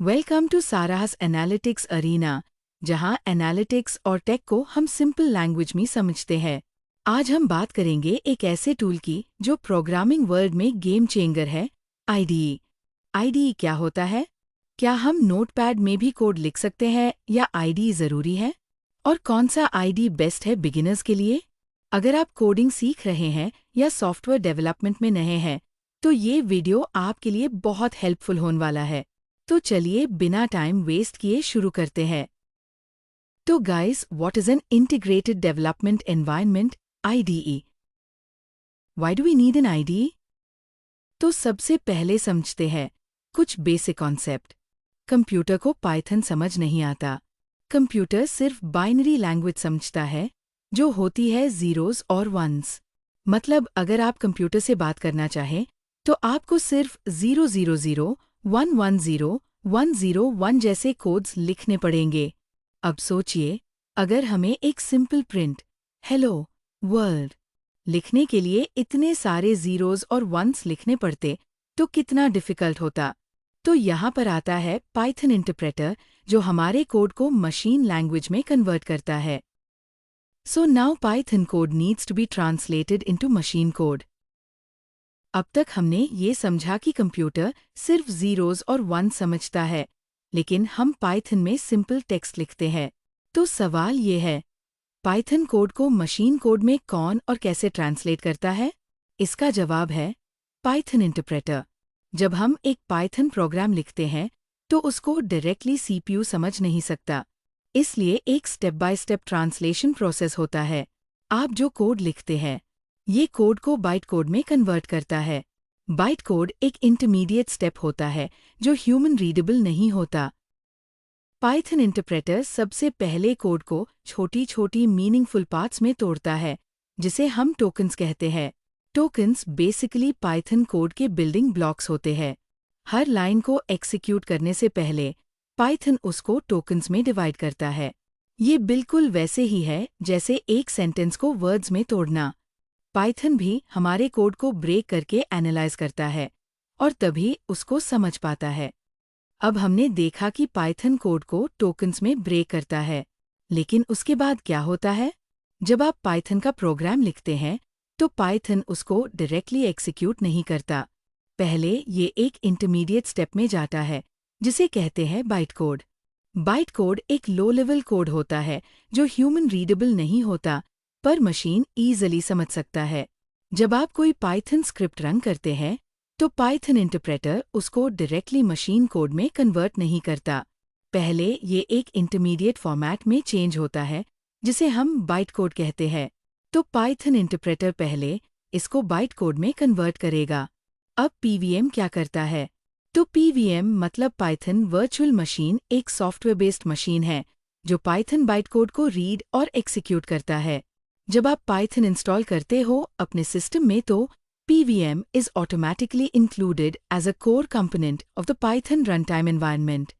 Welcome to साराहस analytics arena, जहां analytics और take को हम सिंपल लैंग्वेज में समझते हैं। आज हम बात करेंगे एक ऐसे टूल की जो प्रोग्रामिंग वर्ल्ड में गेम चेंजर है, आईडीई। आईडीई क्या होता है? क्या हम नोटपैड में भी कोड लिख सकते हैं या आईडीई ज़रूरी है? और कौन सा आईडीई बेस्ट है बिगिनर्स के लिए? अगर आप कोडिंग सीख रहे हैं या सॉफ्टवेयर डेवलपमेंट में नए हैं, तो ये वीडियो आपके लिए बहुत हेल्पफुल होने वाला है। तो चलिए बिना टाइम वेस्ट किए शुरू करते हैं। तो guys, what is an integrated development environment, IDE? Why do we need an IDE? तो सबसे पहले समझते हैं कुछ बेसिक कॉन्सेप्ट। कंप्यूटर को पाइथन समझ नहीं आता। कंप्यूटर सिर्फ बाइनरी लैंग्वेज समझता है, जो होती है ज़ीरोज़ और वंस। मतलब अगर आप कंप्यूटर से बात करना चाहें, तो आपको सिर्फ 000, 110, 101 जैसे कोड्स लिखने पड़ेंगे। अब सोचिए, अगर हमें एक सिंपल प्रिंट हेलो वर्ल्ड लिखने के लिए इतने सारे ज़ीरोज़ और वंस लिखने पड़ते, तो कितना डिफ़िकल्ट होता। तो यहाँ पर आता है पाइथन इंटरप्रेटर, जो हमारे कोड को मशीन लैंग्वेज में कन्वर्ट करता है। So now Python code needs to be translated into machine code. अब तक हमने ये समझा कि कंप्यूटर सिर्फ ज़ीरोज़ और वंस समझता है, लेकिन हम पाइथन में सिंपल टेक्स्ट लिखते हैं। तो सवाल ये है, पाइथन कोड को मशीन कोड में कौन और कैसे ट्रांसलेट करता है? इसका जवाब है पाइथन इंटरप्रेटर। जब हम एक पाइथन प्रोग्राम लिखते हैं, तो उसको डायरेक्टली सीपीयू समझ नहीं सकता। इसलिए एक step by step translation process होता है। आप जो कोड लिखते हैं, ये कोड को बाइट कोड में कन्वर्ट करता है। बाइट कोड एक इंटरमीडिएट स्टेप होता है, जो ह्यूमन रीडेबल नहीं होता। पाइथन इंटरप्रेटर सबसे पहले कोड को छोटी छोटी मीनिंगफुल पार्ट्स में तोड़ता है, जिसे हम टोकन्स कहते हैं। टोकन्स बेसिकली पाइथन कोड के बिल्डिंग ब्लॉक्स होते हैं। हर लाइन को एक्सिक्यूट करने से पहले पाइथन उसको टोकन्स में डिवाइड करता है। ये बिल्कुल वैसे ही है जैसे एक सेंटेंस को वर्ड्स में तोड़ना। पाइथन भी हमारे कोड को ब्रेक करके एनालाइज करता है और तभी उसको समझ पाता है। अब हमने देखा कि पाइथन कोड को टोकन्स में ब्रेक करता है, लेकिन उसके बाद क्या होता है? जब आप पाइथन का प्रोग्राम लिखते हैं, तो पाइथन उसको डायरेक्टली एक्सिक्यूट नहीं करता। पहले ये एक इंटरमीडिएट स्टेप में जाता है, जिसे कहते हैं बाइट कोड। बाइट कोड एक लो लेवल कोड होता है, जो ह्यूमन रीडेबल नहीं होता, पर मशीन ईज़िली समझ सकता है। जब आप कोई पाइथन स्क्रिप्ट रन करते हैं, तो पाइथन इंटरप्रेटर उसको डायरेक्टली मशीन कोड में कन्वर्ट नहीं करता। पहले ये एक इंटरमीडिएट फॉर्मेट में चेंज होता है, जिसे हम बाइट कोड कहते हैं। तो पाइथन इंटरप्रेटर पहले इसको बाइट कोड में कन्वर्ट करेगा। अब पीवीएम क्या करता है? तो पीवीएम मतलब पाइथन वर्चुअल मशीन एक सॉफ्टवेयर बेस्ड मशीन है, जो पाइथन बाइट कोड को रीड और एक्सिक्यूट करता है। जब आप पाइथन इंस्टॉल करते हो अपने सिस्टम में, तो PVM is automatically included as a core component of the Python run time environment.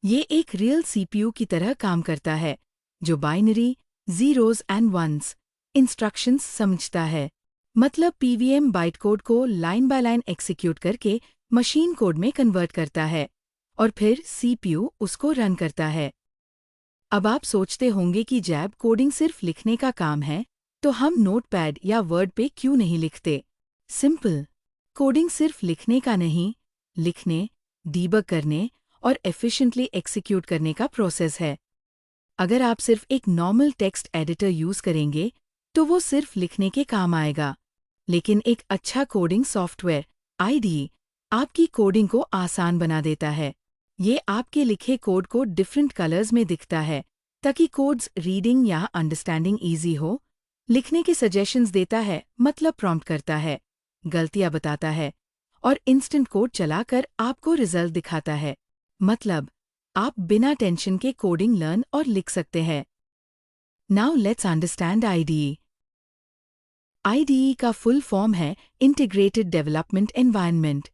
ये एक रियल सीपीयू की तरह काम करता है, जो binary, zeros and ones instructions समझता है। मतलब पीवीएम बाइट कोड को लाइन बाय लाइन एक्सिक्यूट करके मशीन कोड में कन्वर्ट करता है और फिर सीपीयू उसको रन करता है। अब आप सोचते होंगे कि जैब कोडिंग सिर्फ लिखने का काम है, तो हम नोटपैड या वर्ड पे क्यों नहीं लिखते? सिंपल, कोडिंग सिर्फ लिखने का नहीं, लिखने, डीबग करने और एफिशिएंटली एक्सिक्यूट करने का प्रोसेस है। अगर आप सिर्फ एक नॉर्मल टेक्स्ट एडिटर यूज करेंगे, तो वो सिर्फ लिखने के काम आएगा। लेकिन एक अच्छा कोडिंग सॉफ्टवेयर, आईडीई, आपकी कोडिंग को आसान बना देता है। ये आपके लिखे कोड को डिफरेंट कलर्स में दिखता है, ताकि कोड्स रीडिंग या अंडरस्टैंडिंग ईजी हो। लिखने के सजेशंस देता है, मतलब प्रॉम्प्ट करता है, गलतियां बताता है और इंस्टेंट कोड चलाकर आपको रिजल्ट दिखाता है। मतलब आप बिना टेंशन के कोडिंग लर्न और लिख सकते हैं। Now let's understand IDE. IDE का फुल फॉर्म है इंटीग्रेटेड डेवलपमेंट एनवायरनमेंट।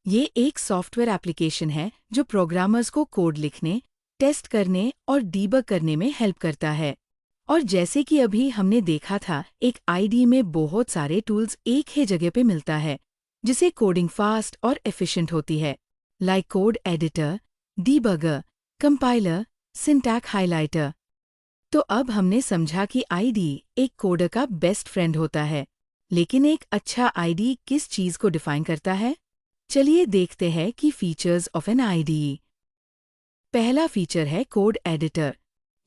ये एक सॉफ्टवेयर एप्लीकेशन है जो प्रोग्रामर्स को कोड लिखने, टेस्ट करने और डीबग करने में हेल्प करता है। और जैसे कि अभी हमने देखा था, एक आईडीई में बहुत सारे टूल्स एक ही जगह पे मिलता है, जिसे कोडिंग फास्ट और एफिशिएंट होती है। Like code editor, debugger, compiler, syntax highlighter. तो अब हमने समझा कि आईडी एक कोडर का बेस्ट फ्रेंड होता है, लेकिन एक अच्छा आईडी किस चीज़ को डिफाइन करता है? चलिए देखते हैं कि फीचर्स ऑफ एन आईडी। पहला फीचर है कोड एडिटर।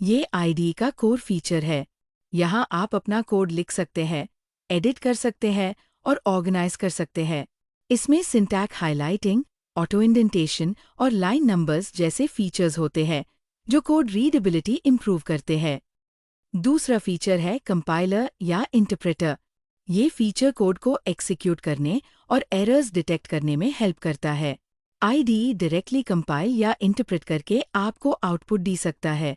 ये आईडी का कोर फीचर है। यहाँ आप अपना कोड लिख सकते हैं, एडिट कर सकते हैं और ऑर्गेनाइज कर सकते हैं। इसमें सिंटैक्स हाइलाइटिंग, ऑटो इंडेंटेशन और लाइन नंबर्स जैसे फीचर्स होते हैं, जो कोड रीडेबिलिटी इंप्रूव करते हैं। दूसरा फीचर है कंपाइलर या इंटरप्रेटर। ये फीचर कोड को एक्सिक्यूट करने और एरर्स डिटेक्ट करने में हेल्प करता है। आईडी डायरेक्टली कंपाइल या इंटरप्रेट करके आपको आउटपुट दे सकता है।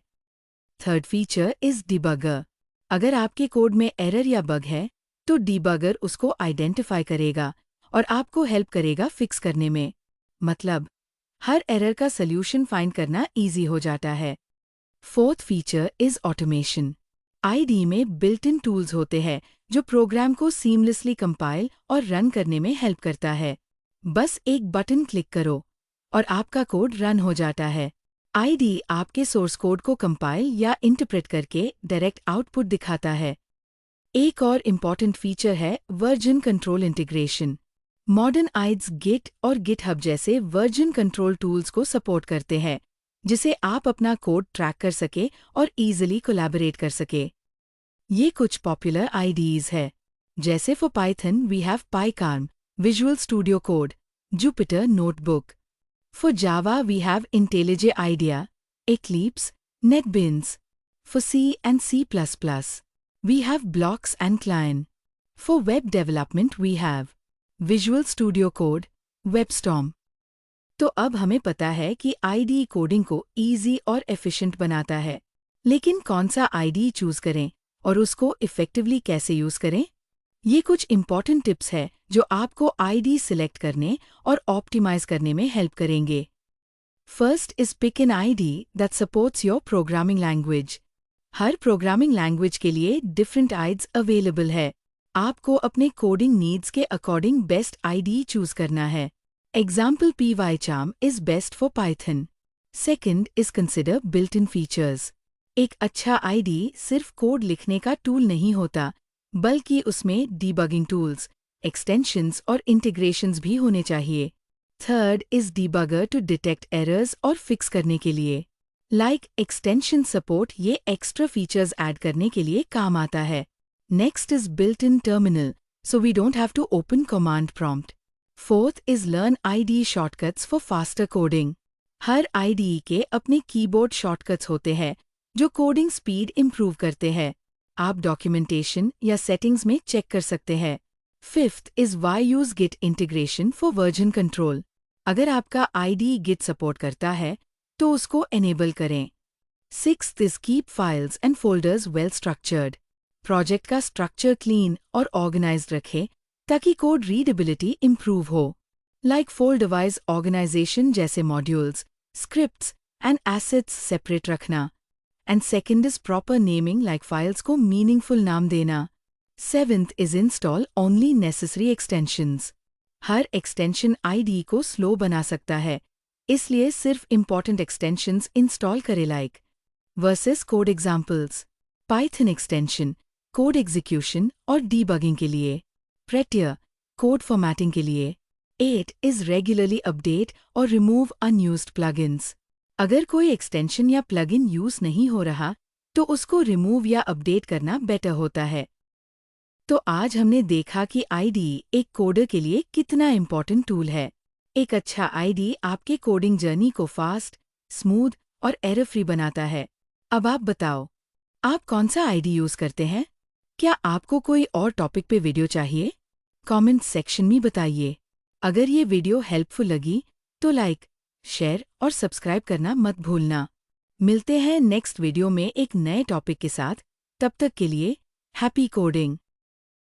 Third feature is debugger. अगर आपके कोड में एरर या बग है, तो डिबगर उसको आइडेंटिफाई करेगा और आपको हेल्प करेगा फिक्स करने में। मतलब, हर एरर का सल्यूशन फाइंड करना इजी हो जाता है। Fourth feature is automation. ID में बिल्ट इन टूल्स होते हैं जो प्रोग्राम को सीमलेसली कंपाइल और रन करने में हेल्प करता है। बस एक बटन क्लिक करो और आपका कोड रन हो जाता है। आईडी आपके सोर्स कोड को कंपाइल या इंटरप्रेट करके डायरेक्ट आउटपुट दिखाता है। एक और इम्पॉर्टेंट फीचर है version control integration. Modern IDEs Git और गिटहब जैसे वर्जन कंट्रोल टूल्स को सपोर्ट करते हैं, जिसे आप अपना कोड ट्रैक कर सके और इजीली कोलैबोरेट कर सके। ये कुछ पॉपुलर आईडीज है, जैसे for Python we have PyCharm, Visual Studio Code, Jupyter Notebook. For Java we have IntelliJ IDEA, Eclipse, NetBeans. For C and C++, we have blocks and Client. For web development we have Visual Studio Code, WebStorm. तो अब हमें पता है कि ID coding को easy और efficient बनाता है, लेकिन कौन सा आईडी चूज करें और उसको इफेक्टिवली कैसे यूज करें? ये कुछ इंपॉर्टेंट टिप्स है जो आपको आईडी सिलेक्ट करने और ऑप्टिमाइज करने में हेल्प करेंगे। First is pick an IDE that supports your programming language. हर प्रोग्रामिंग लैंग्वेज के लिए डिफरेंट आइड्स अवेलेबल है। आपको अपने कोडिंग नीड्स के अकॉर्डिंग बेस्ट आईडी चूज करना है। Example PyCharm is best for Python. Second is consider built in features. एक अच्छा आईडी सिर्फ कोड लिखने का टूल नहीं होता, बल्कि उसमें डीबगिंग टूल्स, एक्सटेंशंस और इंटीग्रेशंस भी होने चाहिए। Third is debugger to detect errors और फिक्स करने के लिए। लाइक एक्सटेंशन सपोर्ट ये एक्स्ट्रा फीचर्स ऐड करने के लिए काम आता है। Next is built in terminal, so we don't have to open command prompt. Fourth is learn IDE shortcuts for faster coding. हर आईडी के अपने कीबोर्ड शॉर्टकट्स होते हैं जो कोडिंग स्पीड इंप्रूव करते हैं। आप डॉक्यूमेंटेशन या सेटिंग्स में चेक कर सकते हैं। Fifth is why use Git integration for version control. अगर आपका आईडी गिट सपोर्ट करता है तो उसको एनेबल करें। Sixth is keep files and folders well structured. Project का स्ट्रक्चर क्लीन और ऑर्गेनाइज्ड रखें ताकि कोड रीडेबिलिटी इंप्रूव हो। लाइक फोल्डर वाइज ऑर्गेनाइजेशन जैसे modules, scripts and assets separate रखना। And second is proper naming, like files को meaningful नाम देना। Seventh is install only necessary extensions. हर एक्सटेंशन आईडी को स्लो बना सकता है, इसलिए सिर्फ इंपॉर्टेंट एक्सटेंशंस इंस्टॉल करें। Like VS Code examples, Python extension code execution और डीबगिंग के लिए, प्रेटियर कोड फॉर्मेटिंग के लिए। 8 इज रेगुलरली अपडेट और रिमूव अनयूज्ड प्लगइन्स। अगर कोई एक्सटेंशन या प्लगइन यूज नहीं हो रहा तो उसको रिमूव या अपडेट करना बेटर होता है। तो आज हमने देखा कि आईडी एक कोडर के लिए कितना इम्पोर्टेंट टूल है। एक अच्छा आईडी आपके कोडिंग जर्नी को फास्ट, स्मूथ और एरर फ्री बनाता है। अब आप बताओ, आप कौन सा आईडी यूज करते हैं? क्या आपको कोई और टॉपिक पे वीडियो चाहिए? कमेंट सेक्शन में बताइए। अगर ये वीडियो हेल्पफुल लगी तो लाइक, शेयर और सब्सक्राइब करना मत भूलना। मिलते हैं नेक्स्ट वीडियो में एक नए टॉपिक के साथ। तब तक के लिए हैप्पी कोडिंग।